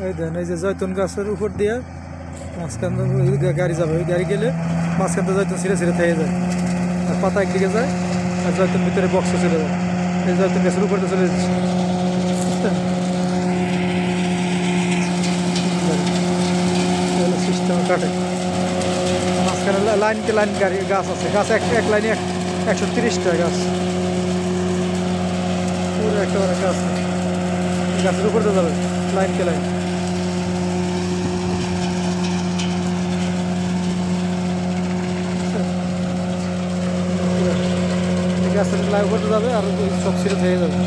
এই দেন এই যে জয়তুন গাছের উপর দিয়ে মাঝখান গাড়ি যাবে, ওই গাড়ি গেলে মাঝখান থেকে জয়তুন ছিঁড়ে ছিঁড়ে থেকে যায়, আর পাতা একদিকে যায় আর জয়তুন ভিতরে বক্সে চলে যায়। এই জয়তুন গাছের উপর দিয়ে চলে যাচ্ছে, বুঝছেন? সিস্টেম কাটে মাঝখানে লাইনকে লাইন গাড়ি গাছ আছে, গাছ এক লাইনে 130টা গাছ, পুরো একেবারে গাছ, গাছের উপর দিয়ে যাবে লাইনকে লাইন। গাছের লাইন উপর যাবে আর সব ছিঁড়ে থেকে যাবে।